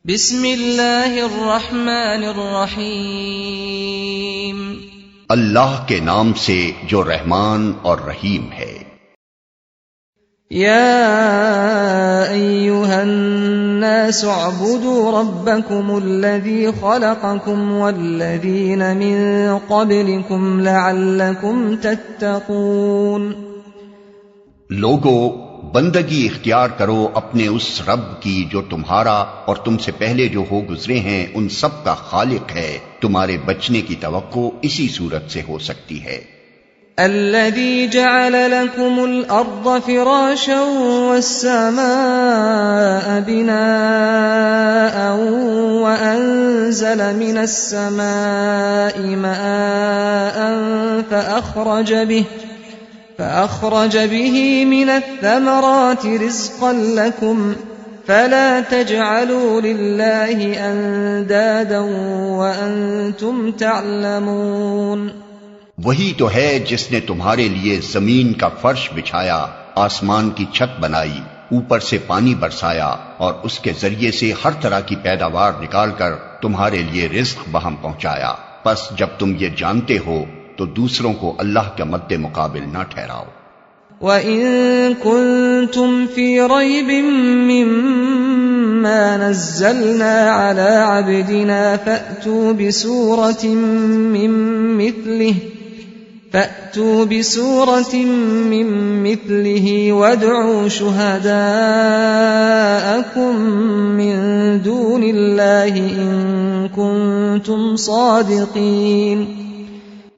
بسم اللہ الرحمن الرحیم اللہ کے نام سے جو رحمان اور رحیم ہے۔ یا ایھا الناس اعبدوا ربکم الذی خلقکم والذین من قبلکم لعلکم تتقون۔ لوگو، بندگی اختیار کرو اپنے اس رب کی جو تمہارا اور تم سے پہلے جو ہو گزرے ہیں ان سب کا خالق ہے، تمہارے بچنے کی توقع اسی صورت سے ہو سکتی ہے۔ الذي جعل لكم الأرض فراشا والسماء بناء وأنزل من السماء ماء فأخرج به من الثمرات رزقا لكم فلا تجعلوا لله أندادا وأنتم تعلمون۔ وہی تو ہے جس نے تمہارے لیے زمین کا فرش بچھایا، آسمان کی چھت بنائی، اوپر سے پانی برسایا اور اس کے ذریعے سے ہر طرح کی پیداوار نکال کر تمہارے لیے رزق بہم پہنچایا۔ پس جب تم یہ جانتے ہو تو دوسروں کو اللہ کے مد مقابل نہ ٹھہراؤ۔ وَإِن كُنتُمْ فِي رَيْبٍ مِّمَّا نَزَّلْنَا عَلَىٰ عَبْدِنَا فَأْتُوا بِسُورَةٍ مِّن مِّثْلِهِ وَادْعُوا شُهَدَاءَكُم مِّن دُونِ اللَّهِ إِن كُنتُمْ صَادِقِينَ۔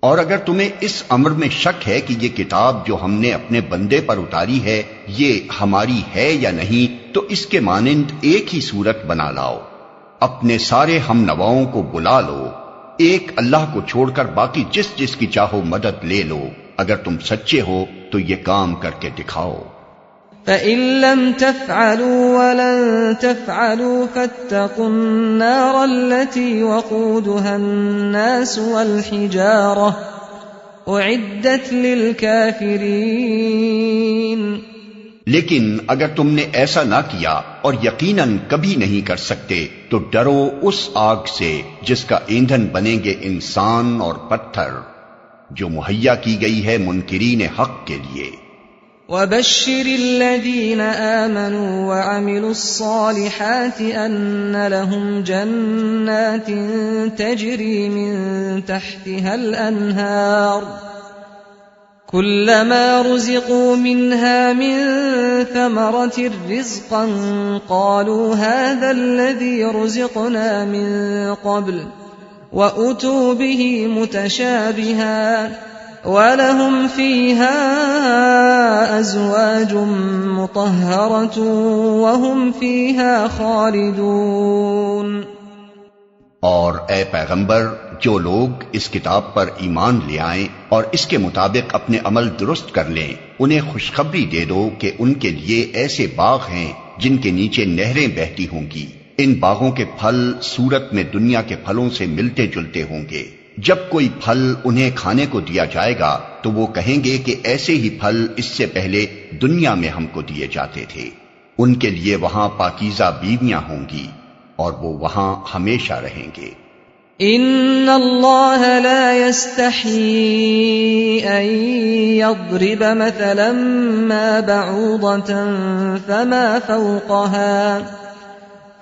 اور اگر تمہیں اس امر میں شک ہے کہ یہ کتاب جو ہم نے اپنے بندے پر اتاری ہے یہ ہماری ہے یا نہیں، تو اس کے مانند ایک ہی صورت بنا لاؤ، اپنے سارے ہم نواؤں کو بلا لو، ایک اللہ کو چھوڑ کر باقی جس جس کی چاہو مدد لے لو، اگر تم سچے ہو تو یہ کام کر کے دکھاؤ۔ فَإِن لَّمْ تَفْعَلُوا وَلَن تَفْعَلُوا فَاتَّقُوا النَّارَ الَّتِي وَقُودُهَا النَّاسُ وَالْحِجَارَةُ أُعِدَّتْ لِلْكَافِرِينَ۔ لیکن اگر تم نے ایسا نہ کیا اور یقیناً کبھی نہیں کر سکتے تو ڈرو اس آگ سے جس کا ایندھن بنیں گے انسان اور پتھر، جو مہیا کی گئی ہے منکرین حق کے لیے۔ وَبَشِّرِ الَّذِينَ آمَنُوا وَعَمِلُوا الصَّالِحَاتِ أَنَّ لَهُمْ جَنَّاتٍ تَجْرِي مِن تَحْتِهَا الْأَنْهَارُ كُلَّمَا رُزِقُوا مِنْهَا مِن ثَمَرَةٍ رِّزْقًا قَالُوا هَٰذَا الَّذِي رُزِقْنَا مِن قَبْلُ وَأُتُوا بِهِ مُتَشَابِهًا وَلَهُمْ فِيهَا أَزْوَاجٌ مُطَهَّرَةٌ وَهُمْ فِيهَا خَالِدُونَ۔ اور اے پیغمبر، جو لوگ اس کتاب پر ایمان لے آئیں اور اس کے مطابق اپنے عمل درست کر لیں، انہیں خوشخبری دے دو کہ ان کے لیے ایسے باغ ہیں جن کے نیچے نہریں بہتی ہوں گی، ان باغوں کے پھل صورت میں دنیا کے پھلوں سے ملتے جلتے ہوں گے۔ جب کوئی پھل انہیں کھانے کو دیا جائے گا تو وہ کہیں گے کہ ایسے ہی پھل اس سے پہلے دنیا میں ہم کو دیے جاتے تھے۔ ان کے لیے وہاں پاکیزہ بیویاں ہوں گی اور وہ وہاں ہمیشہ رہیں گے۔ ان اللہ لا يستحيي ان يضرب مثلا ما بعوضة فما فوقها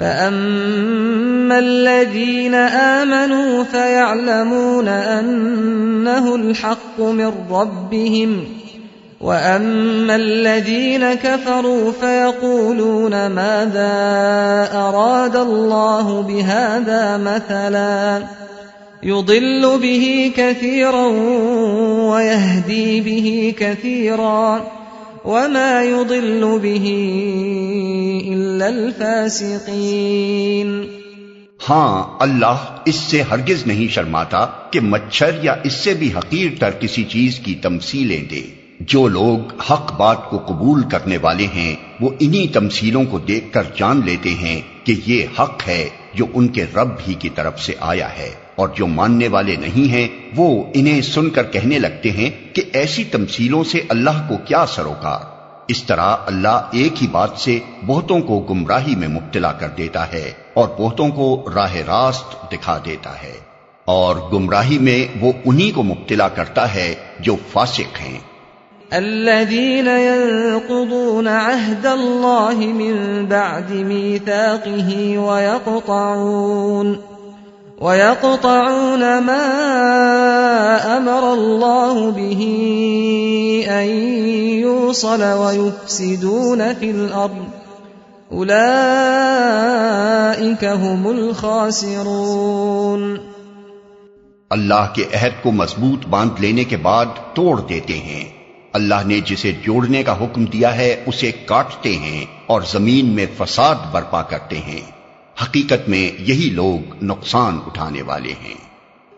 فأما الذين آمنوا فيعلمون أنه الحق من ربهم وأما الذين كفروا فيقولون ماذا أراد الله بهذا مثلا يضل به كثيرا ويهدي به كثيرا وما يضل به إلا الفاسقين۔ ہاں، اللہ اس سے ہرگز نہیں شرماتا کہ مچھر یا اس سے بھی حقیر تر کسی چیز کی تمثیلیں دے۔ جو لوگ حق بات کو قبول کرنے والے ہیں وہ انہی تمثیلوں کو دیکھ کر جان لیتے ہیں کہ یہ حق ہے جو ان کے رب ہی کی طرف سے آیا ہے، اور جو ماننے والے نہیں ہیں وہ انہیں سن کر کہنے لگتے ہیں کہ ایسی تمثیلوں سے اللہ کو کیا سروکار۔ اس طرح اللہ ایک ہی بات سے بہتوں کو گمراہی میں مبتلا کر دیتا ہے اور بہتوں کو راہ راست دکھا دیتا ہے، اور گمراہی میں وہ انہی کو مبتلا کرتا ہے جو فاسق ہیں۔ الذين ينقضون عهد الله من بعد ميثاقه ويقطعون ما أمر الله به أن يوصل ويفسدون في الأرض أولئك هم الخاسرون۔ اللہ کے عہد کو مضبوط باندھ لینے کے بعد توڑ دیتے ہیں، اللہ نے جسے جوڑنے کا حکم دیا ہے اسے کاٹتے ہیں اور زمین میں فساد برپا کرتے ہیں، حقیقت میں یہی لوگ نقصان اٹھانے والے ہیں۔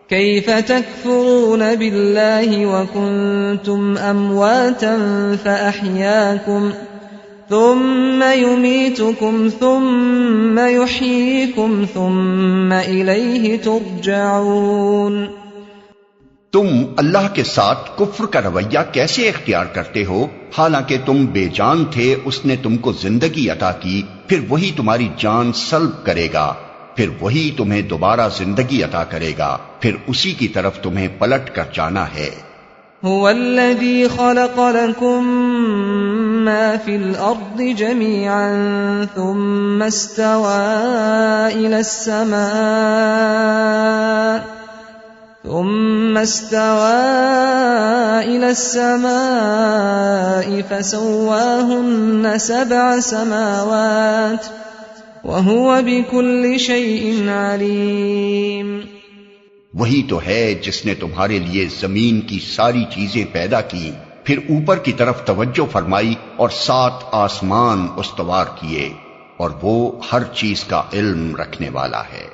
كيف تكفرون بالله وكنتم أمواتا فأحياكم ثم يميتكم ثم يحييكم ثم إليه ترجعون۔ تم اللہ کے ساتھ کفر کا رویہ کیسے اختیار کرتے ہو حالانکہ تم بے جان تھے، اس نے تم کو زندگی عطا کی، پھر وہی تمہاری جان سلب کرے گا، پھر وہی تمہیں دوبارہ زندگی عطا کرے گا، پھر اسی کی طرف تمہیں پلٹ کر جانا ہے۔ هو الذي خلق لكم ما في الأرض جميعا ثم استوى إلى السماء فسواهن 7 سماوات وهو بكل شيء عليم۔ وہی تو ہے جس نے تمہارے لیے زمین کی ساری چیزیں پیدا کی، پھر اوپر کی طرف توجہ فرمائی اور 7 آسمان استوار کیے، اور وہ ہر چیز کا علم رکھنے والا ہے۔